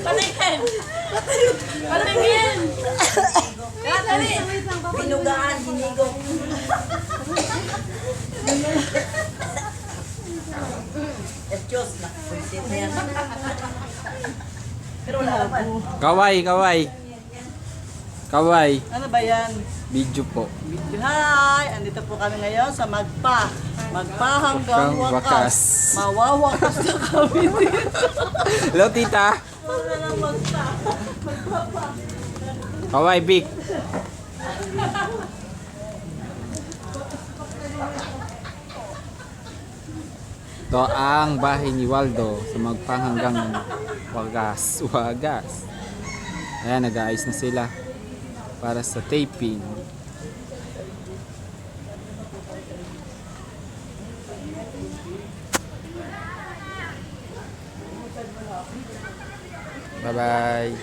Patingin! Patingin! Dali! Binugaan, hinigong. Diyos na. Pwede na yan. Pero wala naman. Kaway, kaway. Kaway. Ano ba yan? Video po. Hi! Andito po kami ngayon sa Magpa. Magpa hanggang Hanggang wakas. wakas. Mawawakas na kami dito. Hello, tita. Wala nang magpa. Kaway, big. Ito ang bahay ni Waldo sa magpahanggang wagas. Wagas. Ayan, nag-aayos na sila para sa taping. Bye-bye.